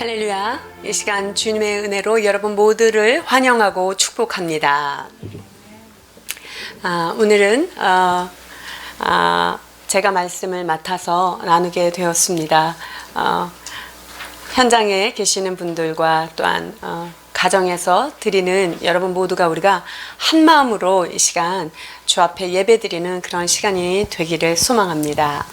할렐루야. 이 시간 주님의 은혜로 여러분 모두를 환영하고 축복합니다. 오늘은 제가 말씀을 맡아서 나누게 되었습니다. 현장에 계시는 분들과 또한 가정에서 드리는 여러분 모두가 우리가 한 마음으로 이 시간 주 앞에 예배드리는 그런 시간이 되기를 소망합니다.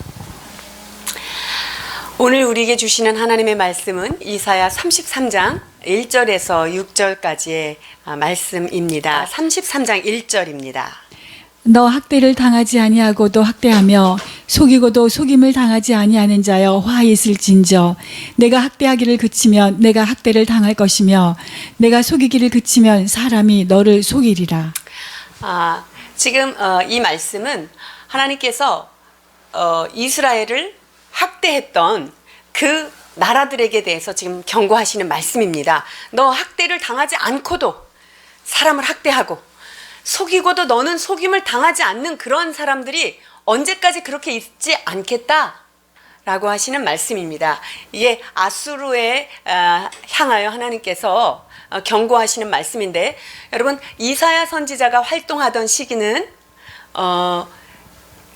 오늘 우리에게 주시는 하나님의 말씀은 이사야 33장 1절에서 6절까지의 말씀입니다. 33장 1절입니다. 너 학대를 당하지 아니하고도 학대하며 속이고도 속임을 당하지 아니하는 자여 화 있을진저. 내가 학대하기를 그치면 내가 학대를 당할 것이며 내가 속이기를 그치면 사람이 너를 속이리라. 지금 이 말씀은 하나님께서 이스라엘을 학대했던 그 나라들에게 대해서 지금 경고하시는 말씀입니다. 너 학대를 당하지 않고도 사람을 학대하고 속이고도 너는 속임을 당하지 않는 그런 사람들이 언제까지 그렇게 있지 않겠다라고 하시는 말씀입니다. 이게 아수르에 향하여 하나님께서 경고하시는 말씀인데, 여러분 이사야 선지자가 활동하던 시기는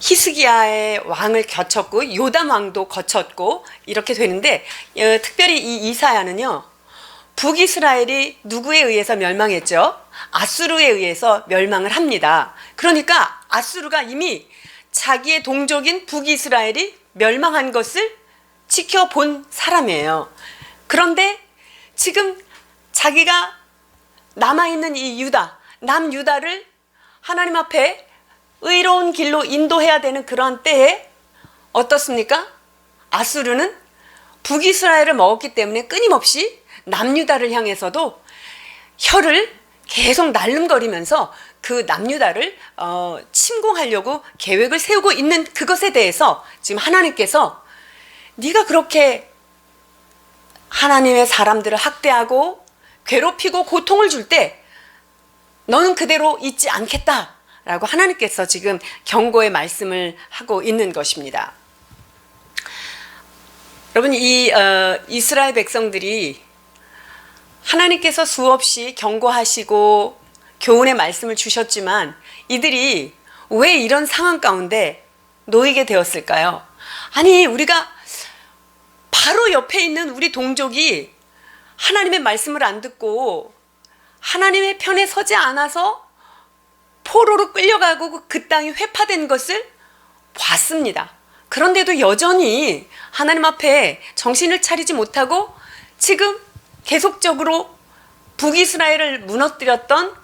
히스기야의 왕을 거쳤고 요담 왕도 거쳤고 이렇게 되는데, 특별히 이 이사야는요, 북이스라엘이 누구에 의해서 멸망했죠? 아수르에 의해서 멸망을 합니다. 그러니까 아수르가 이미 자기의 동족인 북이스라엘이 멸망한 것을 지켜본 사람이에요. 그런데 지금 자기가 남아있는 이 유다, 남유다를 하나님 앞에 의로운 길로 인도해야 되는 그런 때에 어떻습니까? 아수르는 북이스라엘을 먹었기 때문에 끊임없이 남유다를 향해서도 혀를 계속 날름거리면서 그 남유다를 침공하려고 계획을 세우고 있는 그것에 대해서 지금 하나님께서 네가 그렇게 하나님의 사람들을 학대하고 괴롭히고 고통을 줄 때 너는 그대로 있지 않겠다 라고 하나님께서 지금 경고의 말씀을 하고 있는 것입니다. 여러분, 이 이스라엘 백성들이 하나님께서 수없이 경고하시고 교훈의 말씀을 주셨지만 이들이 왜 이런 상황 가운데 놓이게 되었을까요? 아니, 우리가 바로 옆에 있는 우리 동족이 하나님의 말씀을 안 듣고 하나님의 편에 서지 않아서 포로로 끌려가고 그 땅이 회파된 것을 봤습니다. 그런데도 여전히 하나님 앞에 정신을 차리지 못하고 지금 계속적으로 북이스라엘을 무너뜨렸던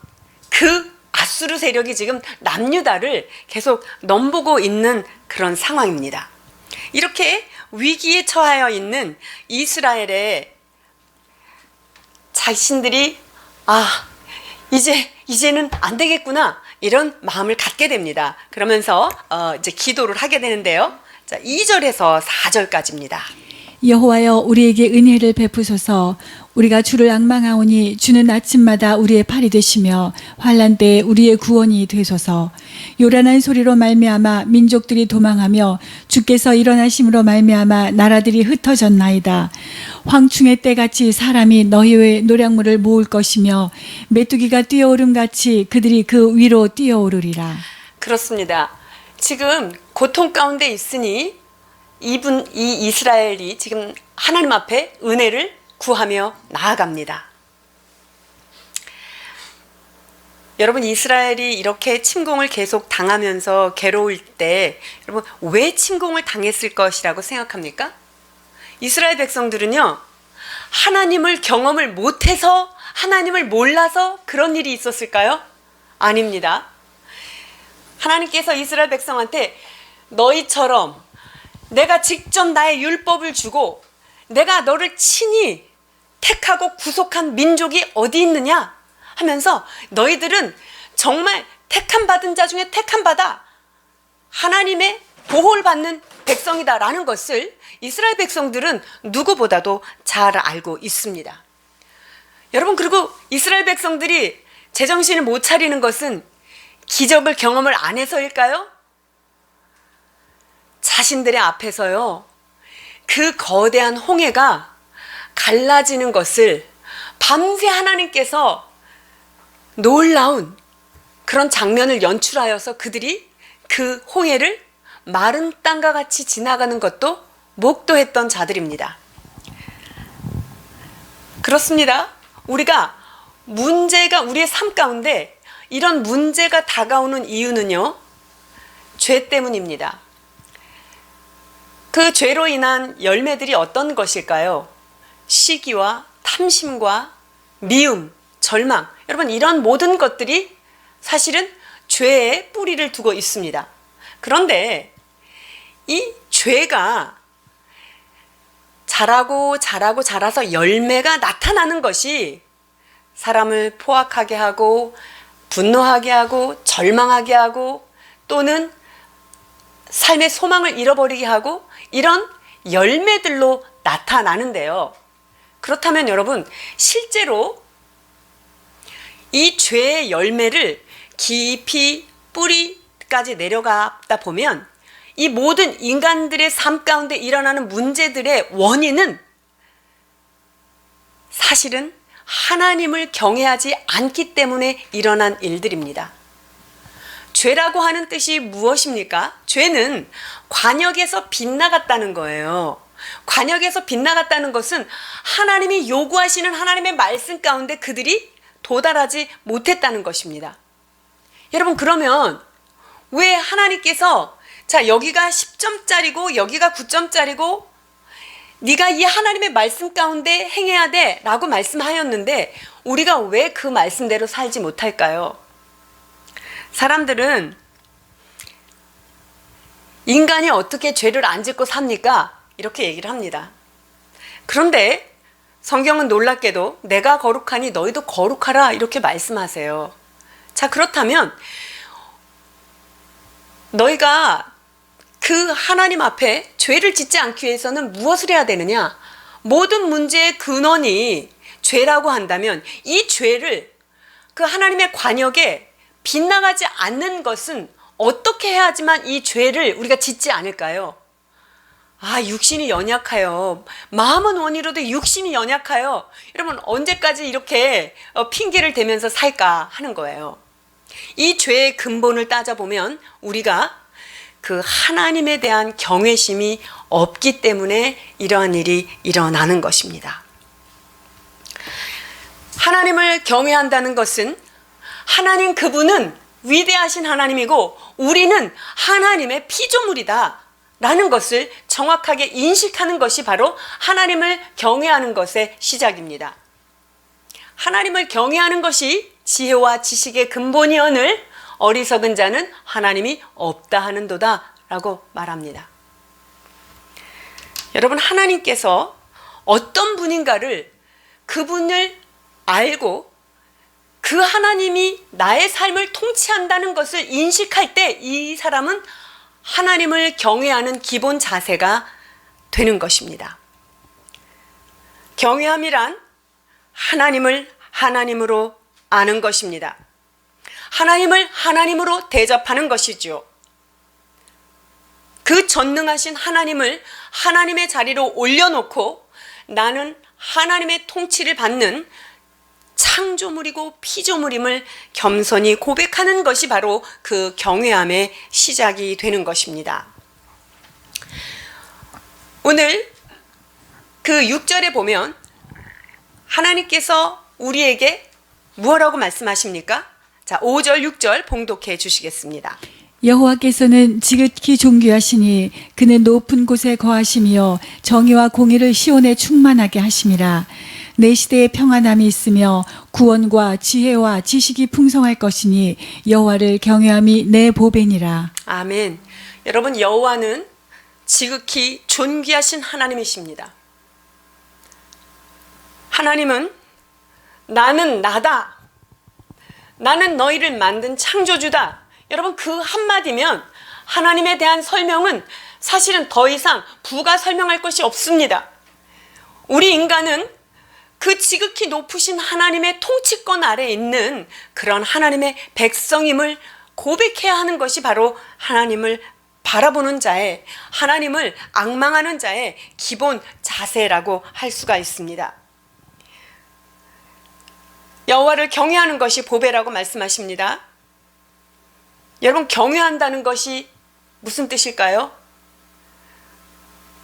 그 아수르 세력이 지금 남유다를 계속 넘보고 있는 그런 상황입니다. 이렇게 위기에 처하여 있는 이스라엘의 자신들이 이제는 안 되겠구나, 이런 마음을 갖게 됩니다. 그러면서 이제 기도를 하게 되는데요. 자, 2절에서 4절까지입니다. 여호와여 우리에게 은혜를 베푸소서. 우리가 주를 앙망하오니 주는 아침마다 우리의 팔이 되시며 환난 때에 우리의 구원이 되소서. 요란한 소리로 말미암아 민족들이 도망하며 주께서 일어나심으로 말미암아 나라들이 흩어졌나이다. 황충의 때같이 사람이 너희의 노량물을 모을 것이며 메뚜기가 뛰어오름같이 그들이 그 위로 뛰어오르리라. 그렇습니다. 지금 고통 가운데 있으니 이 이스라엘이 지금 하나님 앞에 은혜를 구하며 나아갑니다. 여러분, 이스라엘이 이렇게 침공을 계속 당하면서 괴로울 때 여러분 왜 침공을 당했을 것이라고 생각합니까? 이스라엘 백성들은요, 하나님을 경험을 못해서, 하나님을 몰라서 그런 일이 있었을까요? 아닙니다. 하나님께서 이스라엘 백성한테 너희처럼 내가 직접 나의 율법을 주고 내가 너를 친히 택하고 구속한 민족이 어디 있느냐 하면서 너희들은 정말 택함 받은 자 중에 택함 받아 하나님의 보호를 받는 백성이다라는 것을 이스라엘 백성들은 누구보다도 잘 알고 있습니다. 여러분, 그리고 이스라엘 백성들이 제정신을 못 차리는 것은 기적을 경험을 안 해서일까요? 자신들의 앞에서요, 그 거대한 홍해가 달라지는 것을 밤새 하나님께서 놀라운 그런 장면을 연출하여서 그들이 그 홍해를 마른 땅과 같이 지나가는 것도 목도했던 자들입니다. 그렇습니다. 우리가 문제가 우리의 삶 가운데 이런 문제가 다가오는 이유는요, 죄 때문입니다. 그 죄로 인한 열매들이 어떤 것일까요? 시기와 탐심과 미움, 절망. 여러분, 이런 모든 것들이 사실은 죄의 뿌리를 두고 있습니다. 그런데 이 죄가 자라서 열매가 나타나는 것이 사람을 포악하게 하고 분노하게 하고 절망하게 하고 또는 삶의 소망을 잃어버리게 하고 이런 열매들로 나타나는데요. 그렇다면 여러분, 실제로 이 죄의 열매를 깊이 뿌리까지 내려가다 보면 이 모든 인간들의 삶 가운데 일어나는 문제들의 원인은 사실은 하나님을 경외하지 않기 때문에 일어난 일들입니다. 죄라고 하는 뜻이 무엇입니까? 죄는 관역에서 빗나갔다는 거예요. 관역에서 빗나갔다는 것은 하나님이 요구하시는 하나님의 말씀 가운데 그들이 도달하지 못했다는 것입니다. 여러분, 그러면 왜 하나님께서 자, 여기가 10점짜리고 여기가 9점짜리고 네가 이 하나님의 말씀 가운데 행해야 돼 라고 말씀하였는데 우리가 왜 그 말씀대로 살지 못할까요? 사람들은 인간이 어떻게 죄를 안 짓고 삽니까? 이렇게 얘기를 합니다. 그런데 성경은 놀랍게도 내가 거룩하니 너희도 거룩하라 이렇게 말씀하세요. 자, 그렇다면 너희가 그 하나님 앞에 죄를 짓지 않기 위해서는 무엇을 해야 되느냐? 모든 문제의 근원이 죄라고 한다면 이 죄를 그 하나님의 관역에 빗나가지 않는 것은 어떻게 해야지만 이 죄를 우리가 짓지 않을까요? 아, 육신이 연약하여. 마음은 원이로도 육신이 연약하여. 여러분, 언제까지 이렇게 핑계를 대면서 살까 하는 거예요. 이 죄의 근본을 따져보면 우리가 그 하나님에 대한 경외심이 없기 때문에 이러한 일이 일어나는 것입니다. 하나님을 경외한다는 것은 하나님 그분은 위대하신 하나님이고 우리는 하나님의 피조물이다 라는 것을 정확하게 인식하는 것이 바로 하나님을 경외하는 것의 시작입니다. 하나님을 경외하는 것이 지혜와 지식의 근본이오늘 어리석은 자는 하나님이 없다 하는도다 라고 말합니다. 여러분, 하나님께서 어떤 분인가를 그분을 알고 그 하나님이 나의 삶을 통치한다는 것을 인식할 때 이 사람은 하나님을 경외하는 기본 자세가 되는 것입니다. 경외함이란 하나님을 하나님으로 아는 것입니다. 하나님을 하나님으로 대접하는 것이죠. 그 전능하신 하나님을 하나님의 자리로 올려놓고 나는 하나님의 통치를 받는 창조물이고 피조물임을 겸손히 고백하는 것이 바로 그 경외함의 시작이 되는 것입니다. 오늘 그 6절에 보면 하나님께서 우리에게 무엇라고 말씀하십니까? 자, 5절, 6절 봉독해 주시겠습니다. 여호와께서는 지극히 존귀하시니 그는 높은 곳에 거하시며 정의와 공의를 시온에 충만하게 하심이라. 내 시대에 평안함이 있으며 구원과 지혜와 지식이 풍성할 것이니 여호와를 경외함이 내 보배니라. 아멘. 여러분, 여호와는 지극히 존귀하신 하나님이십니다. 하나님은 나는 나다. 나는 너희를 만든 창조주다. 여러분, 그 한마디면 하나님에 대한 설명은 사실은 더 이상 부가 설명할 것이 없습니다. 우리 인간은 그 지극히 높으신 하나님의 통치권 아래에 있는 그런 하나님의 백성임을 고백해야 하는 것이 바로 하나님을 바라보는 자의, 하나님을 앙망하는 자의 기본 자세라고 할 수가 있습니다. 여호와를 경외하는 것이 보배라고 말씀하십니다. 여러분, 경외한다는 것이 무슨 뜻일까요?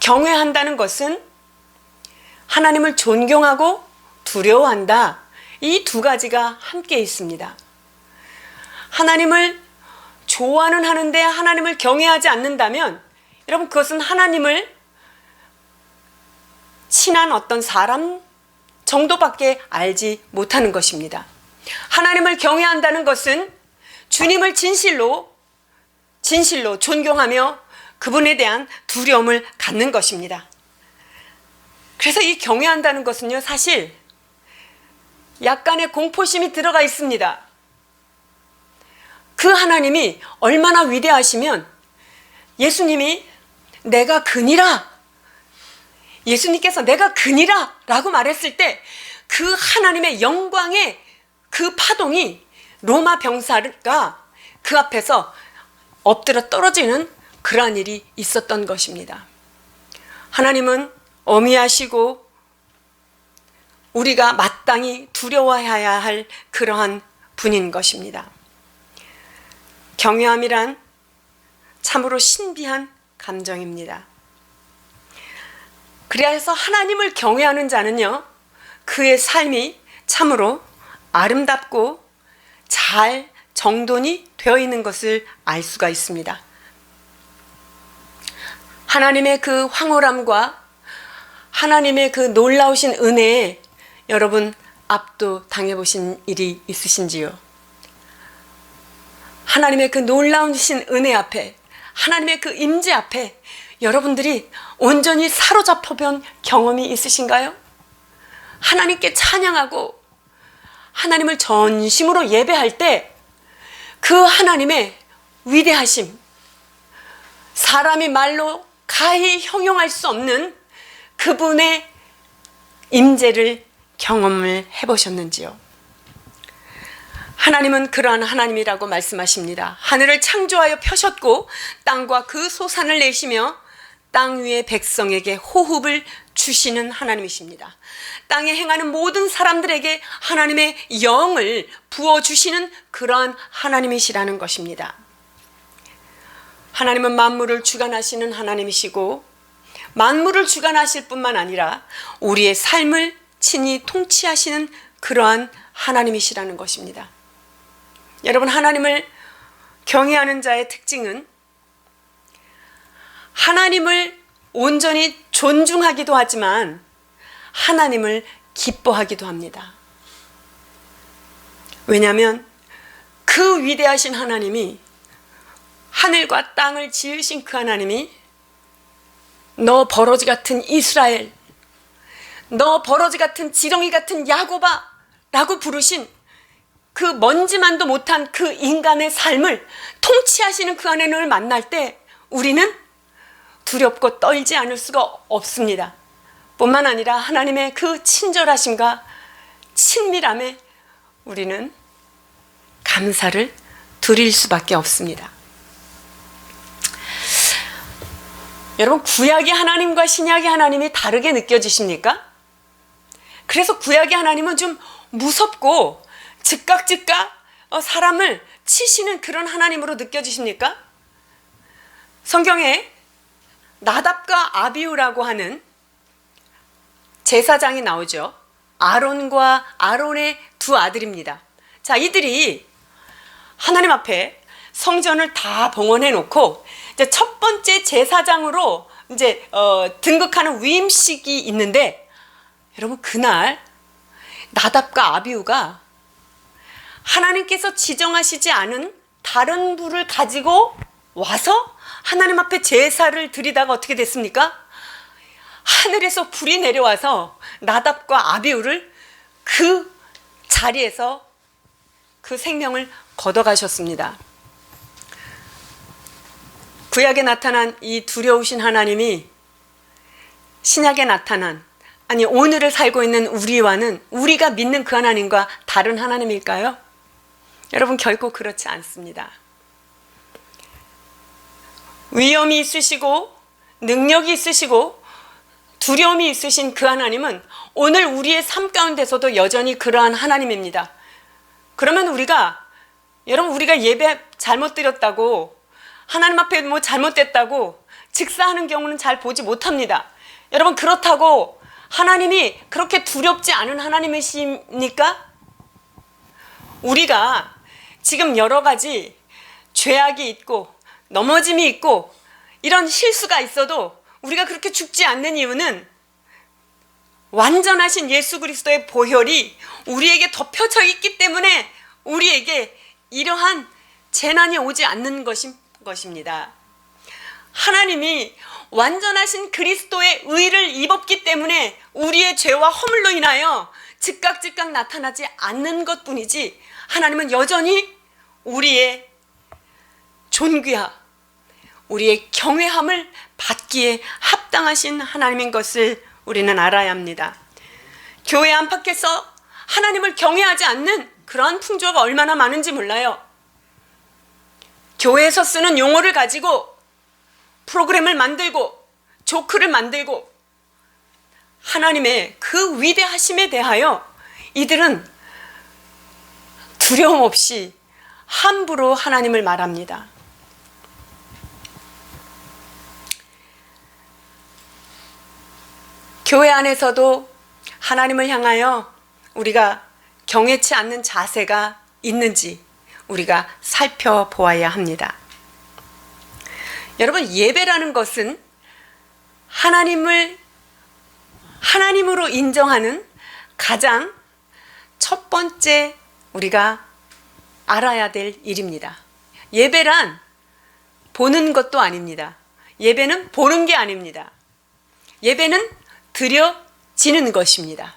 경외한다는 것은 하나님을 존경하고 두려워한다. 이 두 가지가 함께 있습니다. 하나님을 좋아는 하는데 하나님을 경외하지 않는다면 여러분, 그것은 하나님을 친한 어떤 사람 정도밖에 알지 못하는 것입니다. 하나님을 경외한다는 것은 주님을 진실로 존경하며 그분에 대한 두려움을 갖는 것입니다. 그래서 이 경외한다는 것은요, 사실 약간의 공포심이 들어가 있습니다. 그 하나님이 얼마나 위대하시면 예수님이 내가 그니라, 예수님께서 내가 그니라 라고 말했을 때 그 하나님의 영광의 그 파동이 로마 병사가 그 앞에서 엎드려 떨어지는 그러한 일이 있었던 것입니다. 하나님은 어미하시고 우리가 마땅히 두려워해야 할 그러한 분인 것입니다. 경외함이란 참으로 신비한 감정입니다. 그래서 하나님을 경외하는 자는요, 그의 삶이 참으로 아름답고 잘 정돈이 되어 있는 것을 알 수가 있습니다. 하나님의 그 황홀함과 하나님의 그 놀라우신 은혜에 여러분 압도 당해보신 일이 있으신지요? 하나님의 그 놀라우신 은혜 앞에, 하나님의 그 임재 앞에 여러분들이 온전히 사로잡혀 본 경험이 있으신가요? 하나님께 찬양하고 하나님을 전심으로 예배할 때 그 하나님의 위대하심, 사람이 말로 가히 형용할 수 없는 그분의 임재를 경험을 해보셨는지요? 하나님은 그러한 하나님이라고 말씀하십니다. 하늘을 창조하여 펴셨고 땅과 그 소산을 내시며 땅 위의 백성에게 호흡을 주시는 하나님이십니다. 땅에 행하는 모든 사람들에게 하나님의 영을 부어주시는 그러한 하나님이시라는 것입니다. 하나님은 만물을 주관하시는 하나님이시고 만물을 주관하실 뿐만 아니라 우리의 삶을 친히 통치하시는 그러한 하나님이시라는 것입니다. 여러분, 하나님을 경외하는 자의 특징은 하나님을 온전히 존중하기도 하지만 하나님을 기뻐하기도 합니다. 왜냐하면 그 위대하신 하나님이, 하늘과 땅을 지으신 그 하나님이 너 버러지 같은 이스라엘, 너 버러지 같은 지렁이 같은 야곱아 라고 부르신 그 먼지만도 못한 그 인간의 삶을 통치하시는 그 하나님을 만날 때 우리는 두렵고 떨지 않을 수가 없습니다. 뿐만 아니라 하나님의 그 친절하심과 친밀함에 우리는 감사를 드릴 수밖에 없습니다. 여러분, 구약의 하나님과 신약의 하나님이 다르게 느껴지십니까? 그래서 구약의 하나님은 좀 무섭고 즉각 사람을 치시는 그런 하나님으로 느껴지십니까? 성경에 나답과 아비후라고 하는 제사장이 나오죠. 아론과 아론의 두 아들입니다. 자, 이들이 하나님 앞에 성전을 다 봉헌해 놓고 이제 첫 번째 제사장으로 이제 등극하는 위임식이 있는데, 여러분, 그날 나답과 아비후가 하나님께서 지정하시지 않은 다른 불을 가지고 와서 하나님 앞에 제사를 드리다가 어떻게 됐습니까? 하늘에서 불이 내려와서 나답과 아비후를 그 자리에서 그 생명을 걷어가셨습니다. 구약에 나타난 이 두려우신 하나님이 신약에 나타난, 아니 오늘을 살고 있는 우리와는, 우리가 믿는 그 하나님과 다른 하나님일까요? 여러분, 결코 그렇지 않습니다. 위엄이 있으시고 능력이 있으시고 두려움이 있으신 그 하나님은 오늘 우리의 삶 가운데서도 여전히 그러한 하나님입니다. 그러면 여러분 우리가 예배 잘못 드렸다고, 하나님 앞에 뭐 잘못됐다고 직사하는 경우는 잘 보지 못합니다. 여러분, 그렇다고 하나님이 그렇게 두렵지 않은 하나님이십니까? 우리가 지금 여러 가지 죄악이 있고 넘어짐이 있고 이런 실수가 있어도 우리가 그렇게 죽지 않는 이유는 완전하신 예수 그리스도의 보혈이 우리에게 덮여져 있기 때문에 우리에게 이러한 재난이 오지 않는 것입니다. 하나님이 완전하신 그리스도의 의를 입었기 때문에 우리의 죄와 허물로 인하여 즉각 나타나지 않는 것뿐이지, 하나님은 여전히 우리의 존귀하, 우리의 경외함을 받기에 합당하신 하나님인 것을 우리는 알아야 합니다. 교회 안팎에서 하나님을 경외하지 않는 그러한 풍조가 얼마나 많은지 몰라요. 교회에서 쓰는 용어를 가지고 프로그램을 만들고 조크를 만들고 하나님의 그 위대하심에 대하여 이들은 두려움 없이 함부로 하나님을 말합니다. 교회 안에서도 하나님을 향하여 우리가 경외치 않는 자세가 있는지 우리가 살펴보아야 합니다. 여러분, 예배라는 것은 하나님으로 인정하는 가장 첫 번째 우리가 알아야 될 일입니다. 예배란 보는 것도 아닙니다. 예배는 보는 게 아닙니다. 예배는 드려지는 것입니다.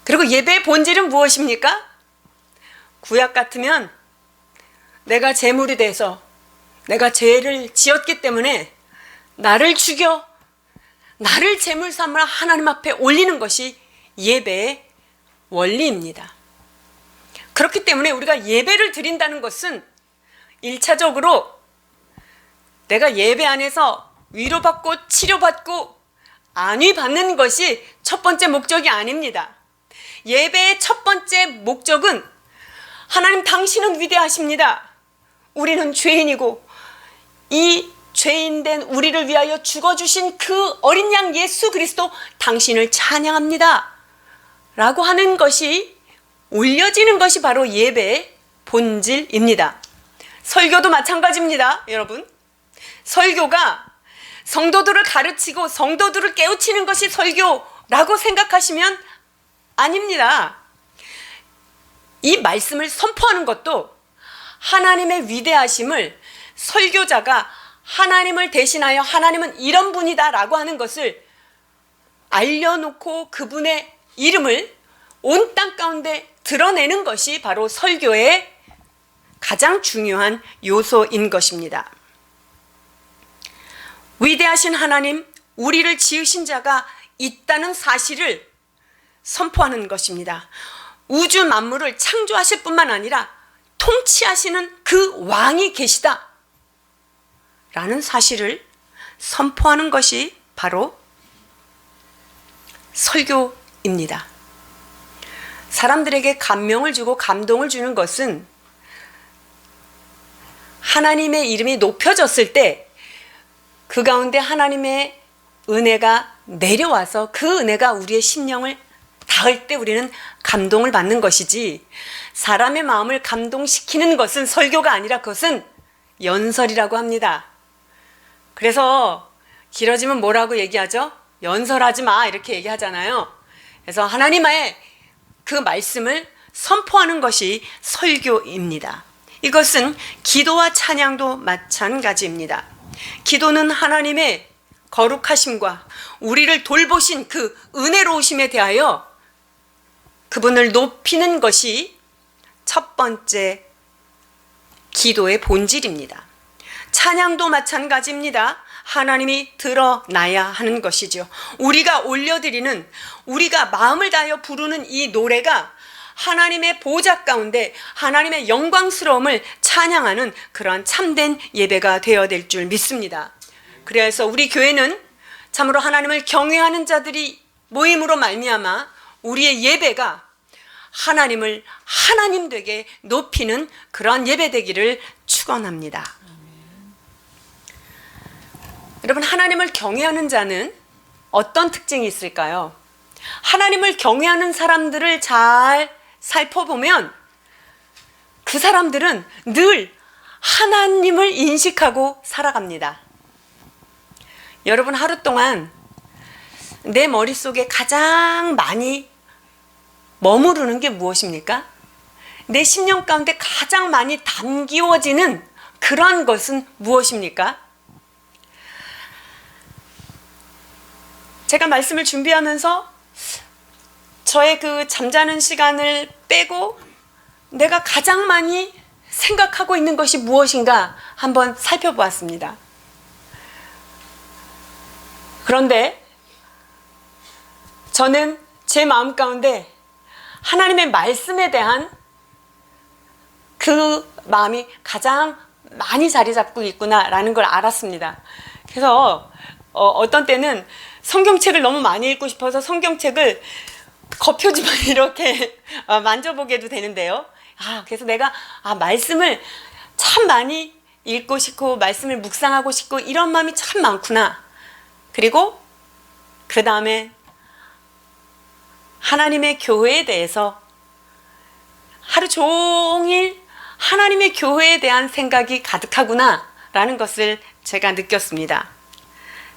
그리고 예배의 본질은 무엇입니까? 구약 같으면 내가 제물이 돼서 내가 죄를 지었기 때문에 나를 죽여 나를 제물 삼아 하나님 앞에 올리는 것이 예배의 원리입니다. 그렇기 때문에 우리가 예배를 드린다는 것은 1차적으로 내가 예배 안에서 위로받고 치료받고 안위받는 것이 첫 번째 목적이 아닙니다. 예배의 첫 번째 목적은 하나님, 당신은 위대하십니다. 우리는 죄인이고 이 죄인된 우리를 위하여 죽어주신 그 어린 양 예수 그리스도, 당신을 찬양합니다 라고 하는 것이 올려지는 것이 바로 예배의 본질입니다. 설교도 마찬가지입니다. 여러분, 설교가 성도들을 가르치고 성도들을 깨우치는 것이 설교라고 생각하시면 아닙니다. 이 말씀을 선포하는 것도 하나님의 위대하심을 설교자가 하나님을 대신하여 하나님은 이런 분이다 라고 하는 것을 알려놓고 그분의 이름을 온 땅 가운데 드러내는 것이 바로 설교의 가장 중요한 요소인 것입니다. 위대하신 하나님, 우리를 지으신 자가 있다는 사실을 선포하는 것입니다. 우주 만물을 창조하실 뿐만 아니라 통치하시는 그 왕이 계시다 라는 사실을 선포하는 것이 바로 설교입니다. 사람들에게 감명을 주고 감동을 주는 것은 하나님의 이름이 높여졌을 때 그 가운데 하나님의 은혜가 내려와서 그 은혜가 우리의 심령을 닿을 때 우리는 감동을 받는 것이지, 사람의 마음을 감동시키는 것은 설교가 아니라 그것은 연설이라고 합니다. 그래서 길어지면 뭐라고 얘기하죠? 연설하지 마, 이렇게 얘기하잖아요. 그래서 하나님의 그 말씀을 선포하는 것이 설교입니다. 이것은 기도와 찬양도 마찬가지입니다. 기도는 하나님의 거룩하심과 우리를 돌보신 그 은혜로우심에 대하여 그분을 높이는 것이 첫 번째 기도의 본질입니다. 찬양도 마찬가지입니다. 하나님이 드러나야 하는 것이죠. 우리가 올려드리는, 우리가 마음을 다하여 부르는 이 노래가 하나님의 보좌 가운데 하나님의 영광스러움을 찬양하는 그러한 참된 예배가 되어야 될 줄 믿습니다. 그래서 우리 교회는 참으로 하나님을 경외하는 자들이 모임으로 말미암아 우리의 예배가 하나님을 하나님 되게 높이는 그러한 예배 되기를 축원합니다. 여러분, 하나님을 경외하는 자는 어떤 특징이 있을까요? 하나님을 경외하는 사람들을 잘 살펴보면 그 사람들은 늘 하나님을 인식하고 살아갑니다. 여러분, 하루 동안 내 머릿속에 가장 많이 머무르는 게 무엇입니까? 내 심령 가운데 가장 많이 담기워지는 그러한 것은 무엇입니까? 제가 말씀을 준비하면서 저의 그 잠자는 시간을 빼고 내가 가장 많이 생각하고 있는 것이 무엇인가 한번 살펴보았습니다. 그런데 저는 제 마음 가운데 하나님의 말씀에 대한 그 마음이 가장 많이 자리 잡고 있구나라는 걸 알았습니다. 그래서 어떤 때는 성경책을 너무 많이 읽고 싶어서 성경책을 겉표지만 이렇게 만져보게도 되는데요. 그래서 내가 말씀을 참 많이 읽고 싶고 말씀을 묵상하고 싶고 이런 마음이 참 많구나. 그리고 그 다음에 하나님의 교회에 대해서 하루 종일 하나님의 교회에 대한 생각이 가득하구나 라는 것을 제가 느꼈습니다.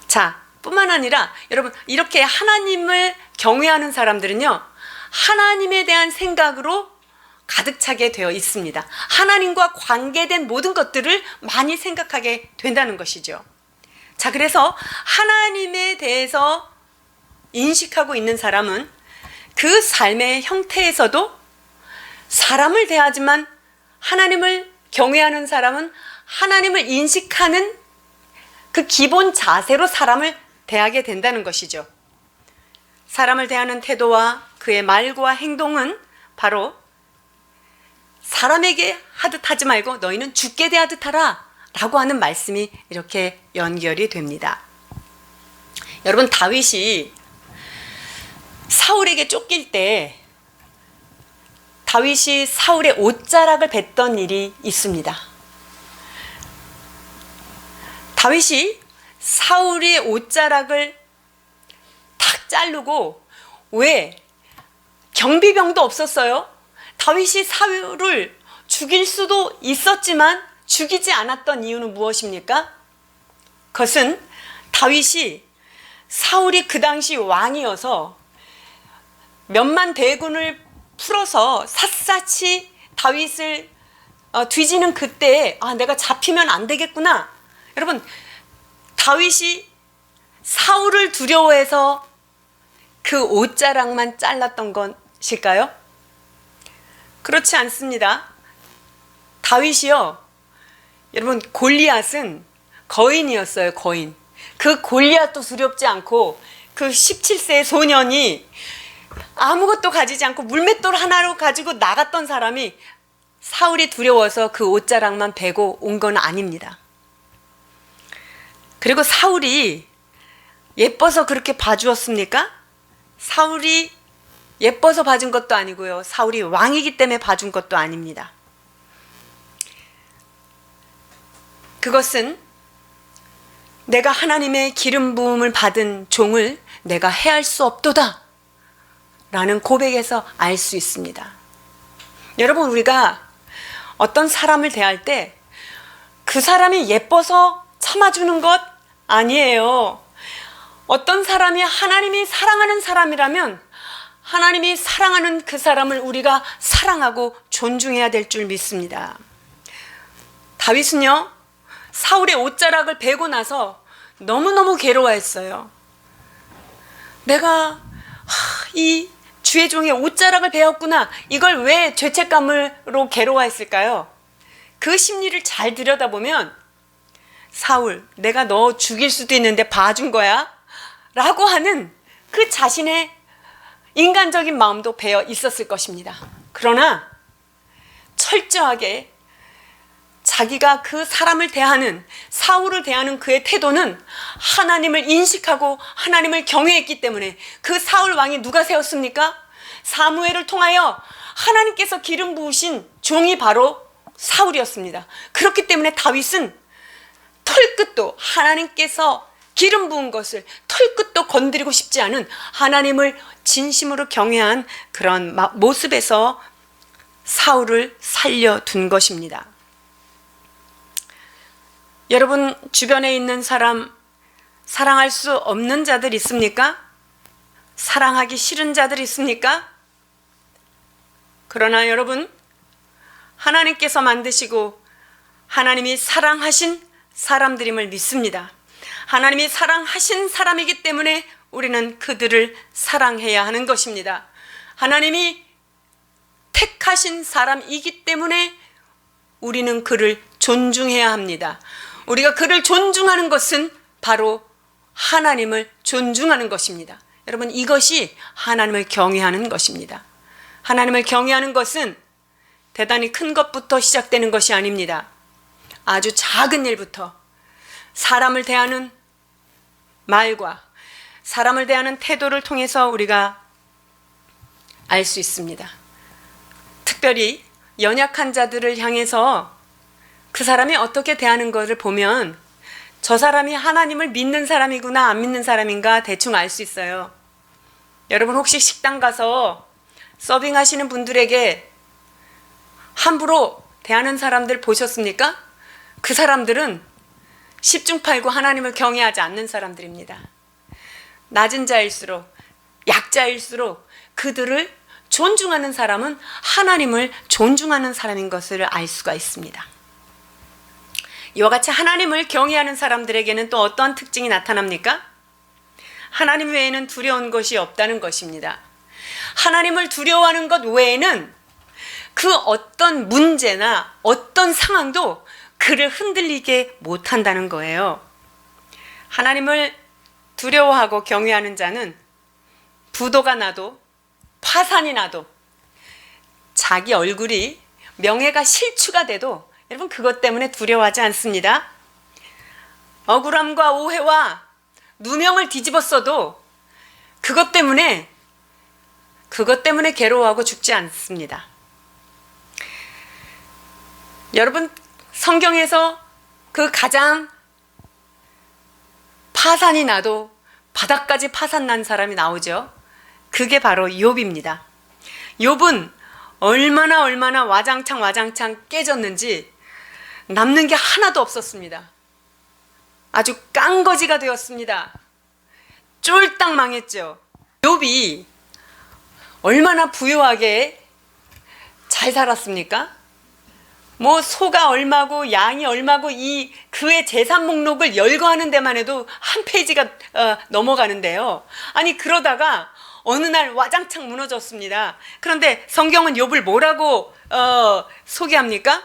자, 뿐만 아니라 여러분, 이렇게 하나님을 경외하는 사람들은요, 하나님에 대한 생각으로 가득 차게 되어 있습니다. 하나님과 관계된 모든 것들을 많이 생각하게 된다는 것이죠. 자, 그래서 하나님에 대해서 인식하고 있는 사람은 그 삶의 형태에서도 사람을 대하지만 하나님을 경외하는 사람은 하나님을 인식하는 그 기본 자세로 사람을 대하게 된다는 것이죠. 사람을 대하는 태도와 그의 말과 행동은 바로 사람에게 하듯 하지 말고 너희는 주께 대하듯 하라 라고 하는 말씀이 이렇게 연결이 됩니다. 여러분, 다윗이 사울에게 쫓길 때 다윗이 사울의 옷자락을 뱉던 일이 있습니다. 다윗이 사울의 옷자락을 탁 자르고, 왜? 경비병도 없었어요. 다윗이 사울을 죽일 수도 있었지만 죽이지 않았던 이유는 무엇입니까? 그것은 다윗이 사울이 그 당시 왕이어서 몇만 대군을 풀어서 샅샅이 다윗을 뒤지는 그때에 내가 잡히면 안 되겠구나. 여러분, 다윗이 사울을 두려워해서 그 옷자락만 잘랐던 것일까요? 그렇지 않습니다. 다윗이요, 여러분, 골리앗은 거인이었어요. 거인. 그 골리앗도 두렵지 않고 그 17세의 소년이 아무것도 가지지 않고 물맷돌 하나로 가지고 나갔던 사람이 사울이 두려워서 그 옷자락만 베고 온 건 아닙니다. 그리고 사울이 예뻐서 그렇게 봐주었습니까? 사울이 예뻐서 봐준 것도 아니고요. 사울이 왕이기 때문에 봐준 것도 아닙니다. 그것은 내가 하나님의 기름 부음을 받은 종을 내가 해할 수 없도다 라는 고백에서 알 수 있습니다. 여러분, 우리가 어떤 사람을 대할 때 그 사람이 예뻐서 참아주는 것 아니에요. 어떤 사람이 하나님이 사랑하는 사람이라면 하나님이 사랑하는 그 사람을 우리가 사랑하고 존중해야 될 줄 믿습니다. 다윗은요, 사울의 옷자락을 베고 나서 너무너무 괴로워했어요. 내가 이 주의 종의 옷자락을 베었구나. 이걸 왜 죄책감으로 괴로워했을까요? 그 심리를 잘 들여다보면 사울, 내가 너 죽일 수도 있는데 봐준 거야? 라고 하는 그 자신의 인간적인 마음도 배어 있었을 것입니다. 그러나 철저하게 자기가 그 사람을 대하는, 사울을 대하는 그의 태도는 하나님을 인식하고 하나님을 경외했기 때문에, 그 사울 왕이 누가 세웠습니까? 사무엘을 통하여 하나님께서 기름 부으신 종이 바로 사울이었습니다. 그렇기 때문에 다윗은 털끝도, 하나님께서 기름 부은 것을 털끝도 건드리고 싶지 않은, 하나님을 진심으로 경외한 그런 모습에서 사울을 살려둔 것입니다. 여러분 주변에 있는 사람 사랑할 수 없는 자들 있습니까? 사랑하기 싫은 자들 있습니까? 그러나 여러분, 하나님께서 만드시고 하나님이 사랑하신 사람들임을 믿습니다. 하나님이 사랑하신 사람이기 때문에 우리는 그들을 사랑해야 하는 것입니다. 하나님이 택하신 사람이기 때문에 우리는 그를 존중해야 합니다. 우리가 그를 존중하는 것은 바로 하나님을 존중하는 것입니다. 여러분, 이것이 하나님을 경외하는 것입니다. 하나님을 경외하는 것은 대단히 큰 것부터 시작되는 것이 아닙니다. 아주 작은 일부터, 사람을 대하는 말과 사람을 대하는 태도를 통해서 우리가 알 수 있습니다. 특별히 연약한 자들을 향해서 그 사람이 어떻게 대하는 것을 보면 저 사람이 하나님을 믿는 사람이구나 안 믿는 사람인가 대충 알 수 있어요. 여러분 혹시 식당 가서 서빙하시는 분들에게 함부로 대하는 사람들 보셨습니까? 그 사람들은 10중 8구 하나님을 경외하지 않는 사람들입니다. 낮은 자일수록, 약자일수록 그들을 존중하는 사람은 하나님을 존중하는 사람인 것을 알 수가 있습니다. 이와 같이 하나님을 경외하는 사람들에게는 또 어떠한 특징이 나타납니까? 하나님 외에는 두려운 것이 없다는 것입니다. 하나님을 두려워하는 것 외에는 그 어떤 문제나 어떤 상황도 그를 흔들리게 못한다는 거예요. 하나님을 두려워하고 경외하는 자는 부도가 나도 파산이 나도 자기 얼굴이 명예가 실추가 돼도 여러분 그것 때문에 두려워하지 않습니다. 억울함과 오해와 누명을 뒤집었어도 그것 때문에 괴로워하고 죽지 않습니다. 여러분 성경에서 그 가장 파산이 나도 바닥까지 파산 난 사람이 나오죠. 그게 바로 욥입니다. 욥은 얼마나 와장창 깨졌는지 남는 게 하나도 없었습니다. 아주 깡거지가 되었습니다. 쫄딱 망했죠. 욥이 얼마나 부유하게 잘 살았습니까? 뭐 소가 얼마고 양이 얼마고 이 그의 재산 목록을 열거하는 데만 해도 한 페이지가 넘어가는데요. 아니 그러다가 어느 날 와장창 무너졌습니다. 그런데 성경은 욥을 뭐라고 소개합니까?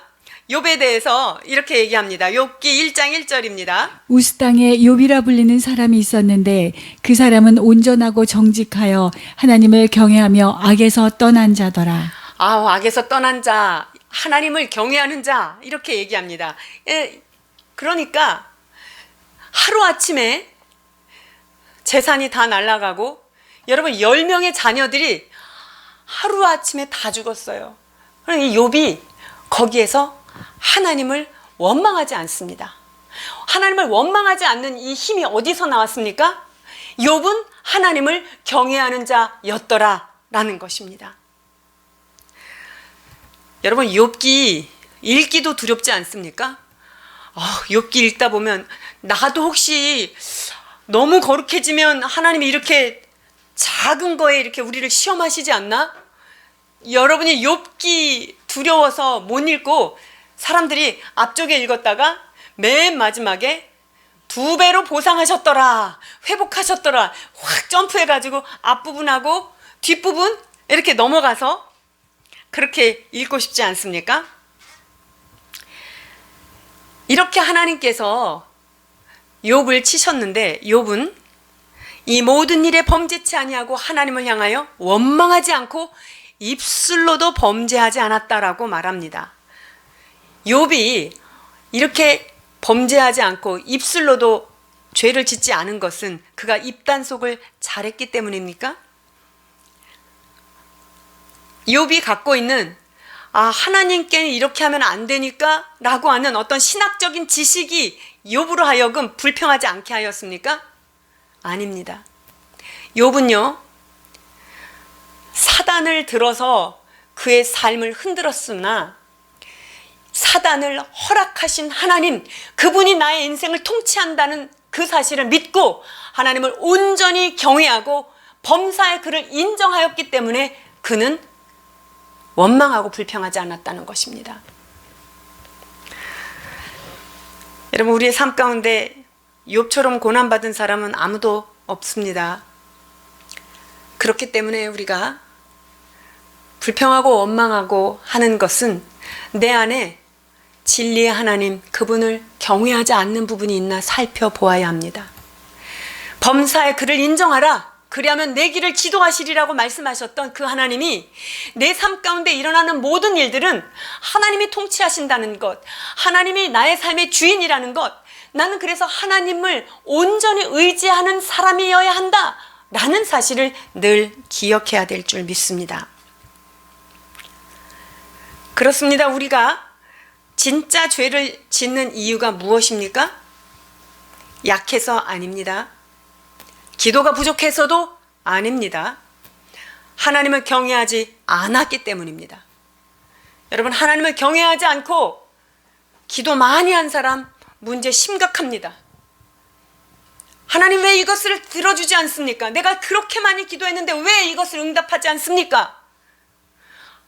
욥에 대해서 이렇게 얘기합니다. 욥기 1장 1절입니다. 우스 땅에 욥이라 불리는 사람이 있었는데 그 사람은 온전하고 정직하여 하나님을 경외하며 악에서 떠난 자더라. 악에서 떠난 자, 하나님을 경외하는 자 이렇게 얘기합니다. 그러니까 하루아침에 재산이 다 날아가고 여러분 10명의 자녀들이 하루아침에 다 죽었어요. 그러니 이 욥이 거기에서 하나님을 원망하지 않습니다. 하나님을 원망하지 않는 이 힘이 어디서 나왔습니까? 욥은 하나님을 경외하는 자였더라라는 것입니다. 여러분 욥기 읽기도 두렵지 않습니까? 욥기 읽다 보면 나도 혹시 너무 거룩해지면 하나님이 이렇게 작은 거에 이렇게 우리를 시험하시지 않나? 여러분이 욥기 두려워서 못 읽고 사람들이 앞쪽에 읽었다가 맨 마지막에 2배로 보상하셨더라, 회복하셨더라 확 점프해가지고 앞부분하고 뒷부분 이렇게 넘어가서 그렇게 읽고 싶지 않습니까? 이렇게 하나님께서 욥을 치셨는데 욥은 이 모든 일에 범죄치 아니하고 하나님을 향하여 원망하지 않고 입술로도 범죄하지 않았다라고 말합니다. 욥이 이렇게 범죄하지 않고 입술로도 죄를 짓지 않은 것은 그가 입단속을 잘했기 때문입니까? 욥이 갖고 있는 하나님께는 이렇게 하면 안 되니까 라고 하는 어떤 신학적인 지식이 욥으로 하여금 불평하지 않게 하였습니까? 아닙니다. 욥은요, 사단을 들어서 그의 삶을 흔들었으나 사단을 허락하신 하나님, 그분이 나의 인생을 통치한다는 그 사실을 믿고 하나님을 온전히 경외하고 범사의 그를 인정하였기 때문에 그는 원망하고 불평하지 않았다는 것입니다. 여러분, 우리의 삶 가운데 욥처럼 고난받은 사람은 아무도 없습니다. 그렇기 때문에 우리가 불평하고 원망하고 하는 것은 내 안에 진리의 하나님, 그분을 경외하지 않는 부분이 있나 살펴보아야 합니다. 범사에 그를 인정하라. 그리하면 내 길을 지도하시리라고 말씀하셨던 그 하나님이 내 삶 가운데 일어나는 모든 일들은 하나님이 통치하신다는 것, 하나님이 나의 삶의 주인이라는 것, 나는 그래서 하나님을 온전히 의지하는 사람이어야 한다 라는 사실을 늘 기억해야 될 줄 믿습니다. 그렇습니다. 우리가 진짜 죄를 짓는 이유가 무엇입니까? 약해서 아닙니다. 기도가 부족해서도 아닙니다. 하나님을 경외하지 않았기 때문입니다. 여러분, 하나님을 경외하지 않고 기도 많이 한 사람 문제 심각합니다. 하나님 왜 이것을 들어주지 않습니까? 내가 그렇게 많이 기도했는데 왜 이것을 응답하지 않습니까?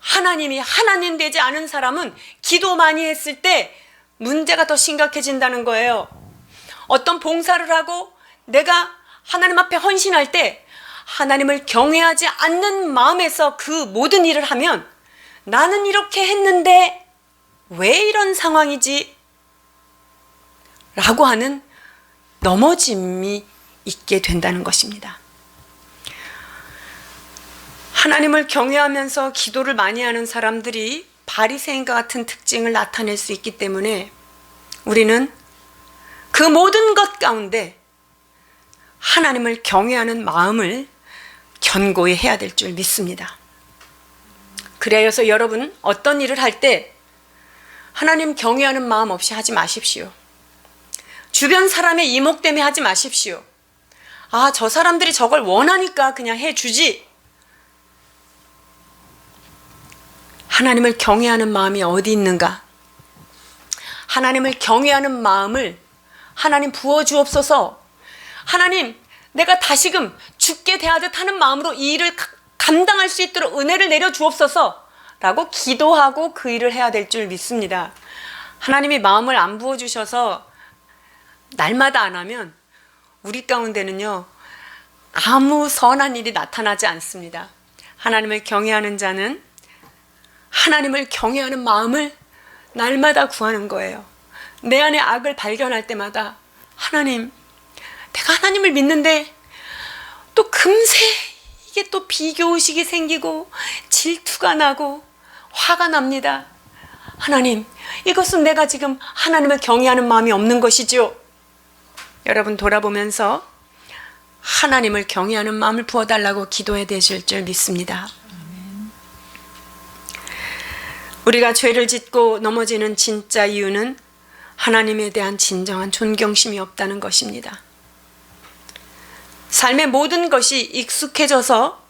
하나님이 하나님 되지 않은 사람은 기도 많이 했을 때 문제가 더 심각해진다는 거예요. 어떤 봉사를 하고 내가 하나님 앞에 헌신할 때 하나님을 경외하지 않는 마음에서 그 모든 일을 하면 나는 이렇게 했는데 왜 이런 상황이지? 라고 하는 넘어짐이 있게 된다는 것입니다. 하나님을 경외하면서 기도를 많이 하는 사람들이 바리새인과 같은 특징을 나타낼 수 있기 때문에 우리는 그 모든 것 가운데 하나님을 경외하는 마음을 견고히 해야 될 줄 믿습니다. 그래서 여러분, 어떤 일을 할 때 하나님 경외하는 마음 없이 하지 마십시오. 주변 사람의 이목 때문에 하지 마십시오. 저 사람들이 저걸 원하니까 그냥 해주지. 하나님을 경외하는 마음이 어디 있는가? 하나님을 경외하는 마음을 하나님 부어주옵소서. 하나님, 내가 다시금 죽게 대하듯 하는 마음으로 이 일을 감당할 수 있도록 은혜를 내려주옵소서 라고 기도하고 그 일을 해야 될 줄 믿습니다. 하나님이 마음을 안 부어주셔서 날마다 안 하면 우리 가운데는요, 아무 선한 일이 나타나지 않습니다. 하나님을 경외하는 자는 하나님을 경외하는 마음을 날마다 구하는 거예요. 내 안에 악을 발견할 때마다 하나님, 내가 하나님을 믿는데 또 금세 이게 또 비교의식이 생기고 질투가 나고 화가 납니다. 하나님, 이것은 내가 지금 하나님을 경외하는 마음이 없는 것이죠. 여러분, 돌아보면서 하나님을 경외하는 마음을 부어달라고 기도해 되실 줄 믿습니다. 우리가 죄를 짓고 넘어지는 진짜 이유는 하나님에 대한 진정한 존경심이 없다는 것입니다. 삶의 모든 것이 익숙해져서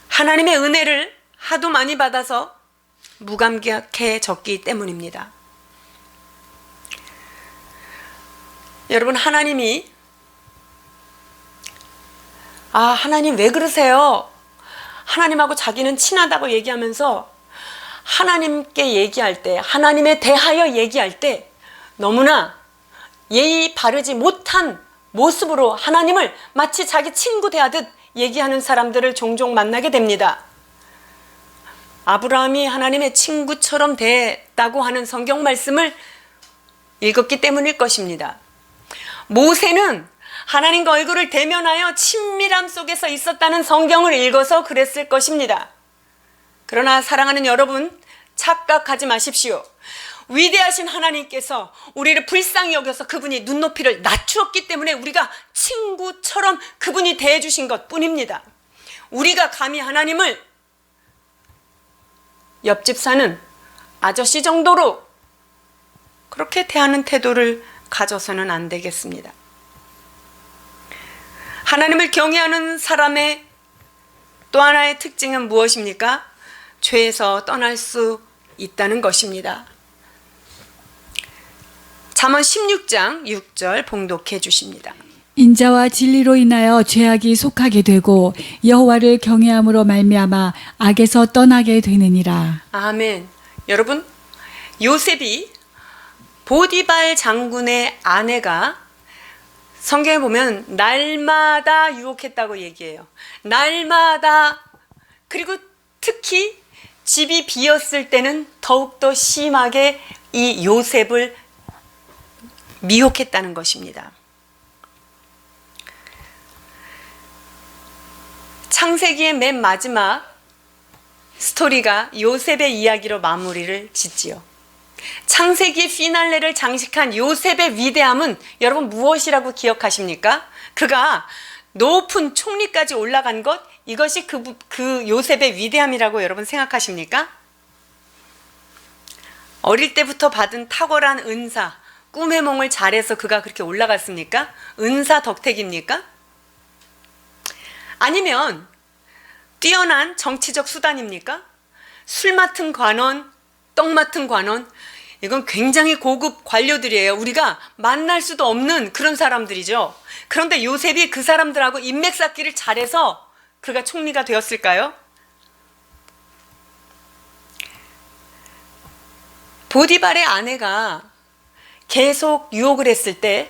하나님의 은혜를 하도 많이 받아서 무감각해졌기 때문입니다. 여러분, 하나님이 하나님 왜 그러세요? 하나님하고 자기는 친하다고 얘기하면서 하나님께 얘기할 때, 하나님에 대하여 얘기할 때 너무나 예의 바르지 못한 모습으로 하나님을 마치 자기 친구 대하듯 얘기하는 사람들을 종종 만나게 됩니다. 아브라함이 하나님의 친구처럼 됐다고 하는 성경 말씀을 읽었기 때문일 것입니다. 모세는 하나님과 얼굴을 대면하여 친밀함 속에서 있었다는 성경을 읽어서 그랬을 것입니다. 그러나 사랑하는 여러분, 착각하지 마십시오. 위대하신 하나님께서 우리를 불쌍히 여겨서 그분이 눈높이를 낮추었기 때문에 우리가 친구처럼 그분이 대해주신 것 뿐입니다. 우리가 감히 하나님을 옆집 사는 아저씨 정도로 그렇게 대하는 태도를 가져서는 안 되겠습니다. 하나님을 경외하는 사람의 또 하나의 특징은 무엇입니까? 죄에서 떠날 수 있다는 것입니다. 잠언 16장 6절 봉독해 주십니다. 인자와 진리로 인하여 죄악이 속하게 되고 여호와를 경외함으로 말미암아 악에서 떠나게 되느니라. 아멘. 여러분, 요셉이 보디발 장군의 아내가 성경에 보면 날마다 유혹했다고 얘기해요. 날마다. 그리고 특히 집이 비었을 때는 더욱더 심하게 이 요셉을 미혹했다는 것입니다. 창세기의 맨 마지막 스토리가 요셉의 이야기로 마무리를 짓지요. 창세기 피날레를 장식한 요셉의 위대함은 여러분 무엇이라고 기억하십니까? 그가 높은 총리까지 올라간 것, 이것이 그 요셉의 위대함이라고 여러분 생각하십니까? 어릴 때부터 받은 탁월한 은사, 꿈의 몽을 잘해서 그가 그렇게 올라갔습니까? 은사 덕택입니까? 아니면 뛰어난 정치적 수단입니까? 술 맡은 관원, 떡 맡은 관원, 이건 굉장히 고급 관료들이에요. 우리가 만날 수도 없는 그런 사람들이죠. 그런데 요셉이 그 사람들하고 인맥 쌓기를 잘해서 그가 총리가 되었을까요? 보디발의 아내가 계속 유혹을 했을 때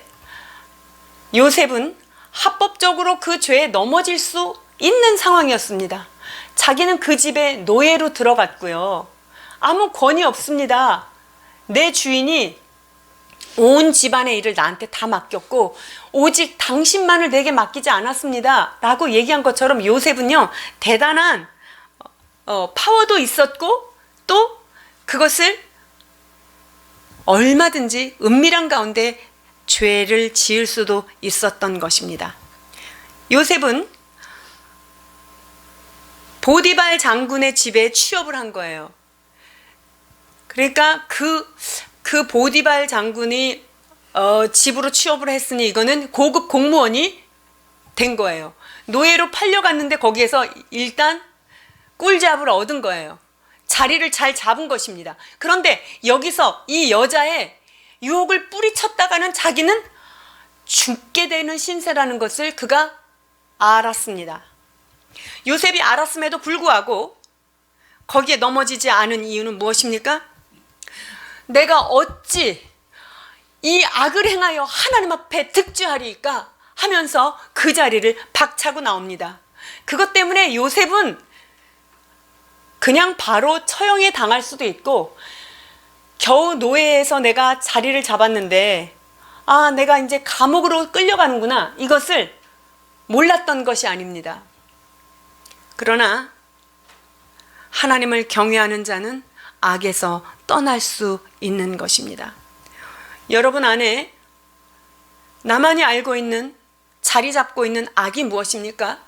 요셉은 합법적으로 그 죄에 넘어질 수 있는 상황이었습니다. 자기는 그 집에 노예로 들어갔고요. 아무 권위 없습니다. 내 주인이 온 집안의 일을 나한테 다 맡겼고 오직 당신만을 내게 맡기지 않았습니다 라고 얘기한 것처럼 요셉은요 대단한 파워도 있었고 또 그것을 얼마든지 은밀한 가운데 죄를 지을 수도 있었던 것입니다. 요셉은 보디발 장군의 집에 취업을 한 거예요. 그러니까 그 보디발 장군이 집으로 취업을 했으니 이거는 고급 공무원이 된 거예요. 노예로 팔려갔는데 거기에서 일단 꿀잡을 얻은 거예요. 자리를 잘 잡은 것입니다. 그런데 여기서 이 여자의 유혹을 뿌리쳤다가는 자기는 죽게 되는 신세라는 것을 그가 알았습니다. 요셉이 알았음에도 불구하고 거기에 넘어지지 않은 이유는 무엇입니까? 내가 어찌 이 악을 행하여 하나님 앞에 득죄하리까 하면서 그 자리를 박차고 나옵니다. 그것 때문에 요셉은 그냥 바로 처형에 당할 수도 있고 겨우 노예에서 내가 자리를 잡았는데 내가 이제 감옥으로 끌려가는구나 이것을 몰랐던 것이 아닙니다. 그러나 하나님을 경외하는 자는 악에서 떠날 수 있는 것입니다. 여러분 안에 나만이 알고 있는 자리 잡고 있는 악이 무엇입니까?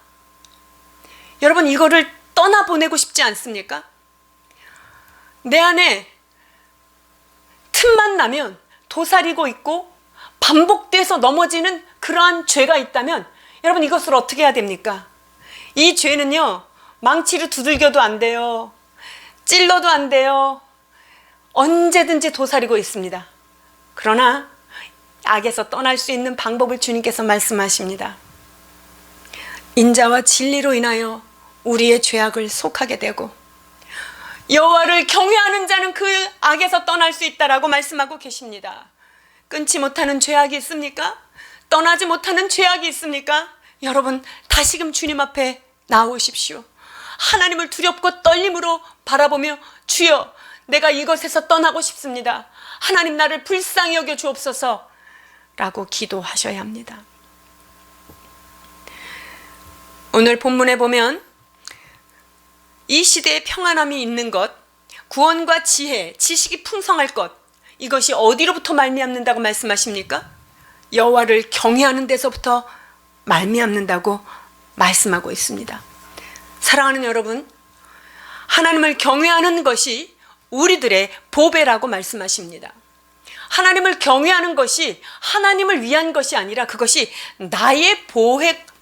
여러분 이거를 떠나보내고 싶지 않습니까? 내 안에 틈만 나면 도사리고 있고 반복돼서 넘어지는 그러한 죄가 있다면 여러분 이것을 어떻게 해야 됩니까? 이 죄는요 망치로 두들겨도 안 돼요. 찔러도 안 돼요. 언제든지 도사리고 있습니다. 그러나 악에서 떠날 수 있는 방법을 주님께서 말씀하십니다. 인자와 진리로 인하여 우리의 죄악을 속하게 되고 여호와를 경외하는 자는 그 악에서 떠날 수 있다라고 말씀하고 계십니다. 끊지 못하는 죄악이 있습니까? 떠나지 못하는 죄악이 있습니까? 여러분 다시금 주님 앞에 나오십시오. 하나님을 두렵고 떨림으로 바라보며 주여 내가 이것에서 떠나고 싶습니다. 하나님 나를 불쌍히 여겨 주옵소서 라고 기도하셔야 합니다. 오늘 본문에 보면 이 시대에 평안함이 있는 것, 구원과 지혜, 지식이 풍성할 것, 이것이 어디로부터 말미암는다고 말씀하십니까? 여호와를 경외하는 데서부터 말미암는다고 말씀하고 있습니다. 사랑하는 여러분, 하나님을 경외하는 것이 우리들의 보배라고 말씀하십니다. 하나님을 경외하는 것이 하나님을 위한 것이 아니라 그것이 나의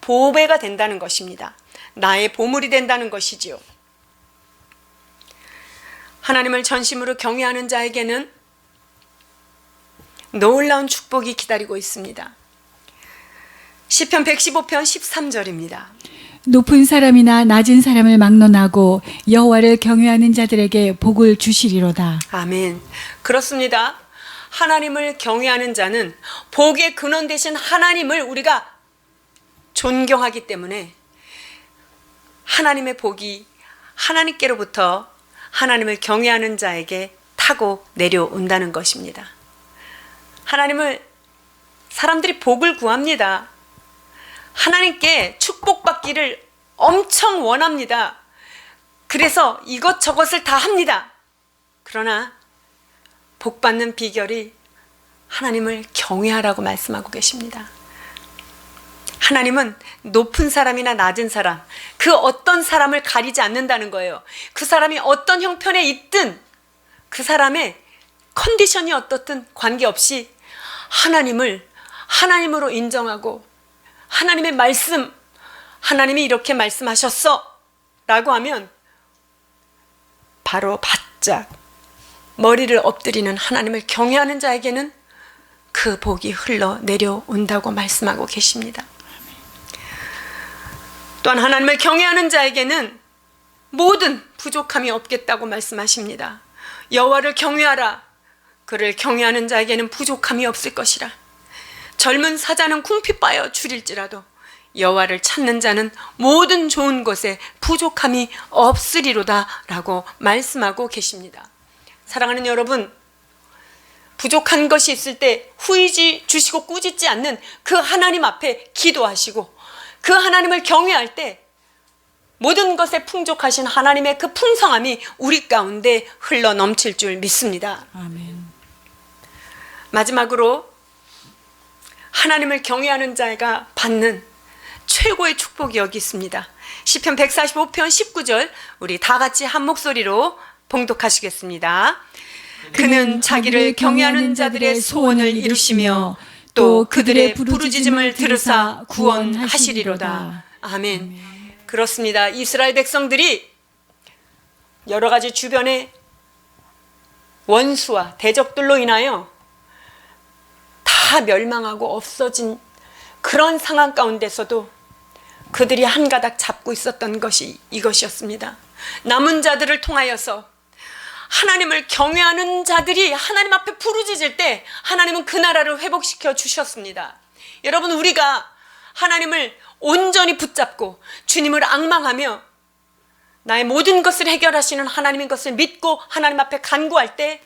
보배가 된다는 것입니다. 나의 보물이 된다는 것이지요. 하나님을 전심으로 경외하는 자에게는 놀라운 축복이 기다리고 있습니다. 시편 115편 13절입니다. 높은 사람이나 낮은 사람을 막론하고 여호와를 경외하는 자들에게 복을 주시리로다. 아멘. 그렇습니다. 하나님을 경외하는 자는 복의 근원 되신 하나님을 우리가 존경하기 때문에 하나님의 복이 하나님께로부터 하나님을 경외하는 자에게 타고 내려온다는 것입니다. 하나님을 사람들이 복을 구합니다. 하나님께 축복받기를 엄청 원합니다. 그래서 이것저것을 다 합니다. 그러나 복받는 비결이 하나님을 경외하라고 말씀하고 계십니다. 하나님은 높은 사람이나 낮은 사람, 그 어떤 사람을 가리지 않는다는 거예요. 그 사람이 어떤 형편에 있든 그 사람의 컨디션이 어떻든 관계없이 하나님을 하나님으로 인정하고 하나님의 말씀, 하나님이 이렇게 말씀하셨어 라고 하면 바로 바짝 머리를 엎드리는 하나님을 경외하는 자에게는 그 복이 흘러 내려온다고 말씀하고 계십니다. 또한 하나님을 경외하는 자에게는 모든 부족함이 없겠다고 말씀하십니다. 여호와를 경외하라. 그를 경외하는 자에게는 부족함이 없을 것이라. 젊은 사자는 궁핍하여 줄일지라도 여호와를 찾는 자는 모든 좋은 것에 부족함이 없으리로다 라고 말씀하고 계십니다. 사랑하는 여러분, 부족한 것이 있을 때 후이지 주시고 꾸짖지 않는 그 하나님 앞에 기도하시고 그 하나님을 경외할 때 모든 것에 풍족하신 하나님의 그 풍성함이 우리 가운데 흘러 넘칠 줄 믿습니다. 아멘. 마지막으로 하나님을 경외하는 자가 받는 최고의 축복이 여기 있습니다. 시편 145편 19절 우리 다 같이 한 목소리로 봉독하시겠습니다. 그는 자기를 경외하는 자들의 소원을 이루시며 또 그들의 부르짖음을 들으사 구원하시리로다. 아멘. 그렇습니다. 이스라엘 백성들이 여러 가지 주변의 원수와 대적들로 인하여 다 멸망하고 없어진 그런 상황 가운데서도 그들이 한 가닥 잡고 있었던 것이 이것이었습니다. 남은 자들을 통하여서 하나님을 경외하는 자들이 하나님 앞에 부르짖을 때 하나님은 그 나라를 회복시켜 주셨습니다. 여러분, 우리가 하나님을 온전히 붙잡고 주님을 앙망하며 나의 모든 것을 해결하시는 하나님인 것을 믿고 하나님 앞에 간구할 때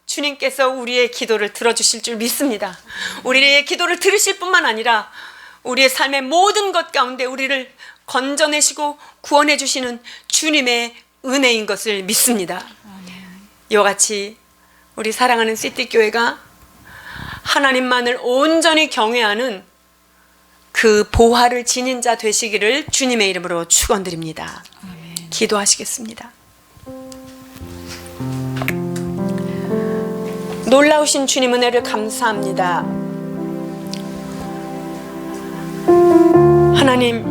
주님께서 우리의 기도를 들어주실 줄 믿습니다. 우리의 기도를 들으실 뿐만 아니라 우리의 삶의 모든 것 가운데 우리를 건져내시고 구원해 주시는 주님의 은혜인 것을 믿습니다. 이와 같이 우리 사랑하는 시티교회가 하나님만을 온전히 경외하는 그 보화를 지닌 자 되시기를 주님의 이름으로 축원드립니다. 기도하시겠습니다. 놀라우신 주님 은혜를 감사합니다. 하나님,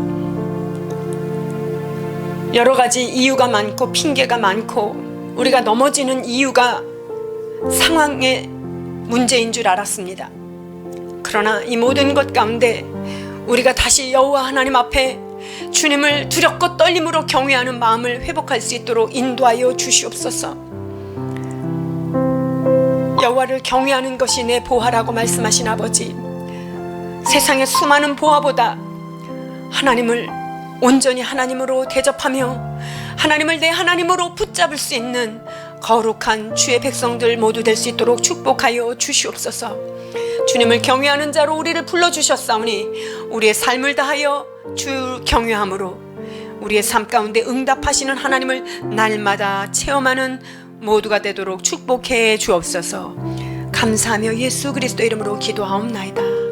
여러 가지 이유가 많고 핑계가 많고 우리가 넘어지는 이유가 상황의 문제인 줄 알았습니다. 그러나 이 모든 것 가운데 우리가 다시 여호와 하나님 앞에 주님을 두렵고 떨림으로 경외하는 마음을 회복할 수 있도록 인도하여 주시옵소서. 여호와를 경외하는 것이 내 보화라고 말씀하신 아버지, 세상의 수많은 보화보다 하나님을 온전히 하나님으로 대접하며 하나님을 내 하나님으로 붙잡을 수 있는 거룩한 주의 백성들 모두 될 수 있도록 축복하여 주시옵소서. 주님을 경외하는 자로 우리를 불러주셨사오니 우리의 삶을 다하여 주 경외함으로 우리의 삶 가운데 응답하시는 하나님을 날마다 체험하는 모두가 되도록 축복해 주옵소서. 감사하며 예수 그리스도 이름으로 기도하옵나이다.